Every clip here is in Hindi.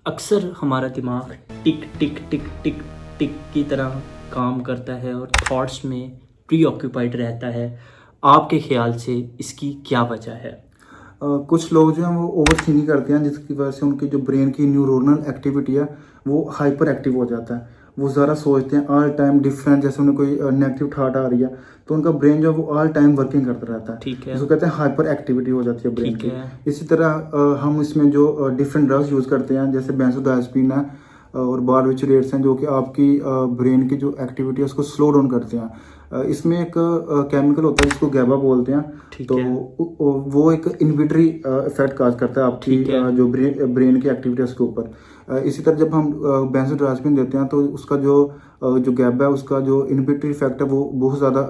अक्सर हमारा दिमाग टिक टिक टिक टिक टिक की तरह काम करता है और थॉट्स में प्री ऑक्यूपाइड रहता है। आपके ख्याल से इसकी क्या वजह है? कुछ लोग जो हैं वो ओवर थिंकिंग करते हैं, जिसकी वजह से उनकी जो ब्रेन की न्यूरोनल एक्टिविटी है वो हाइपर एक्टिव हो जाता है। वो ज़्यादा सोचते हैं ऑल टाइम डिफरेंट, जैसे उन्हें कोई नेगेटिव थॉट आ रही है तो उनका ब्रेन जो है वो ऑल टाइम वर्किंग करता रहता है। ठीक है। जिसको कहते हैं हाइपर एक्टिविटी हो जाती है ब्रेन ठीक की। है। इसी तरह हम इसमें जो डिफरेंट ड्रग्स यूज़ करते हैं, जैसे बेंजोडाइज़ेपिन है और बारबिटूरेट्स हैं, जो कि आपकी ब्रेन की जो एक्टिविटी है उसको स्लो डाउन करते हैं। इसमें एक केमिकल होता है जिसको गैबा बोलते हैं। ठीक तो है। वो एक इनहिबिटरी इफेक्ट काज करता है आपकी ठीक है। जो ब्रेन की एक्टिविटी है उसके ऊपर। इसी तरह जब हम बेंजोडाइज़ेपिन देते हैं तो उसका जो गैबा है उसका जो इनहिबिटरी इफेक्ट है वो बहुत ज़्यादा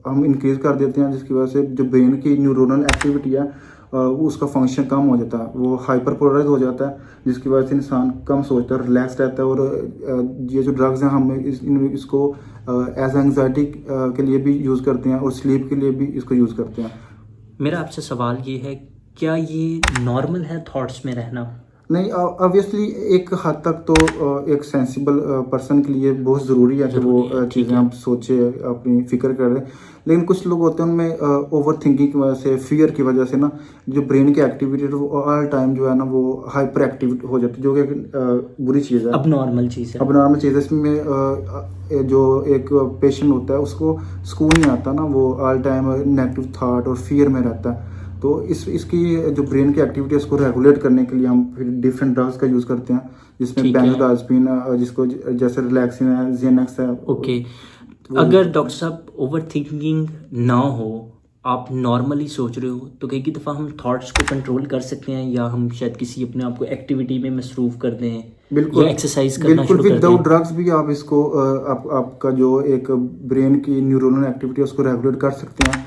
हम इंक्रीज कर देते हैं, जिसकी वजह से जो ब्रेन की न्यूरोनल एक्टिविटी है वो उसका फंक्शन कम हो जाता है, वो हाइपर पोलराइज हो जाता है, जिसकी वजह से इंसान कम सोचता है, रिलैक्स रहता है। और ये जो ड्रग्स हैं हम इसको एज एंग्जाइटी के लिए भी यूज़ करते हैं और स्लीप के लिए भी इसको यूज़ करते हैं। मेरा आपसे सवाल ये है, क्या ये नॉर्मल है थॉट्स में रहना? नहीं, ऑब्वियसली एक हद तक तो एक सेंसिबल पर्सन के लिए बहुत ज़रूरी है कि वो चीज़ें आप सोचे, अपनी फिक्र करें। लेकिन कुछ लोग होते हैं उनमें ओवर थिंकिंग की वजह से, फियर की वजह से ना, जो ब्रेन की एक्टिविटी है वो ऑल टाइम जो है ना वो हाइपर एक्टिव हो जाती है, जो कि बुरी चीज़ है, अब नॉर्मल चीज़ है। अब नॉर्मल चीज़ है। इसमें जो एक पेशेंट होता है उसको सुकून नहीं आता ना, वो ऑल टाइम नेगेटिव थाट और फियर में रहता है। तो इसकी जो ब्रेन की एक्टिविटी है उसको रेगुलेट करने के लिए हम फिर डिफरेंट ड्रग्स का यूज़ करते हैं, जिसमें ठीक है। बेंजोडाइज़ेपिन, जिसको जैसे रिलैक्सिन है, ज़ेनेक्स है। ओके। अगर डॉक्टर साहब ओवर थिंकिंग ना हो, आप नॉर्मली सोच रहे हो, तो कई दफ़ा हम थॉट्स को कंट्रोल कर सकते हैं, या हम शायद किसी अपने आप को एक्टिविटी में मसरूफ़ कर दें, बिल्कुल या एक्सरसाइज करना बिल्कुल शुरू कर विदाउट दें। ड्रग्स भी आप इसको आपका जो एक ब्रेन की न्यूरोनल एक्टिविटी है उसको रेगुलेट कर सकते हैं,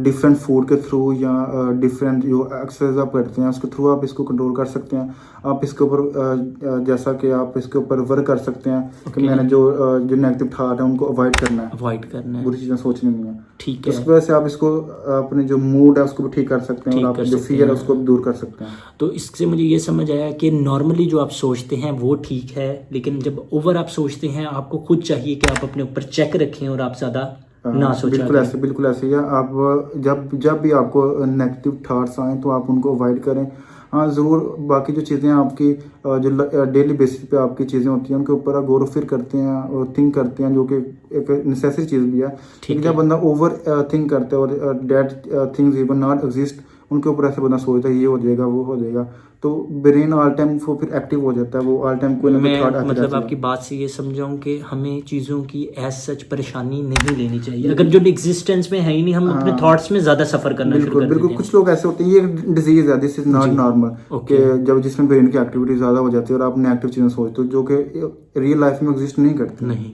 डिफरेंट फूड के थ्रू या डिफरेंट जो एक्सरसाइज आप करते हैं उसके थ्रू आप इसको कंट्रोल कर सकते हैं। आप इसके ऊपर जैसा कि आप इसके ऊपर वर्क कर सकते हैं कि मैंने जो नेगेटिव थॉट है उनको अवॉइड करना है, बुरी चीज़ें सोचनी नहीं है। ठीक तो है। इस वजह से आप इसको अपने जो मूड है उसको भी ठीक कर सकते हैं और आप जो फियर है उसको भी दूर कर सकते हैं। तो इससे मुझे ये समझ आया कि नॉर्मली जो आप सोचते हैं वो ठीक है, लेकिन जब ओवर आप सोचते हैं आपको खुद चाहिए कि आप अपने ऊपर चेक रखें और आप ज़्यादा ना सोचा करें। बिल्कुल ऐसे ही है। आप जब भी आपको नेगेटिव थॉट्स आए तो आप उनको अवॉइड करें। हाँ ज़रूर, बाकी जो चीज़ें आपकी जो डेली बेसिस पे आपकी चीज़ें होती हैं उनके ऊपर आप गौर व फिर करते हैं और थिंक करते हैं, जो कि एक नेसेसरी चीज़ भी है। लेकिन जब बंदा ओवर थिंक करता है और that things even not exist, उनके ऊपर ऐसे बंदा सोचता है ये हो जाएगा वो हो जाएगा, तो ब्रेन ऑल टाइम वो फिर एक्टिव हो जाता है, वो ऑल टाइम कोई ना कोई थॉट आते मतलब रहते हैं। आपकी बात से ये समझाऊं कि हमें चीज़ों की एज सच परेशानी नहीं लेनी चाहिए, अगर जो एग्जिस्टेंस में है ही नहीं, हम अपने थॉट्स में ज़्यादा सफ़र करना शुरू कर देते हैं। कुछ लोग ऐसे होते हैं, ये डिजीज है, दिस इज नॉट नॉर्मल, कि जब जिसमें ब्रेन की एक्टिविटी ज़्यादा हो जाती है और आप नेगेटिव चीज़ें सोचते हो जो कि रियल लाइफ में एग्जिस्ट नहीं करती। नहीं।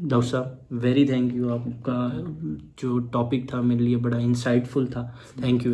डॉक्टर साहब वेरी थैंक यू, आपका जो टॉपिक था मेरे लिए बड़ा इंसाइटफुल था। Thank you.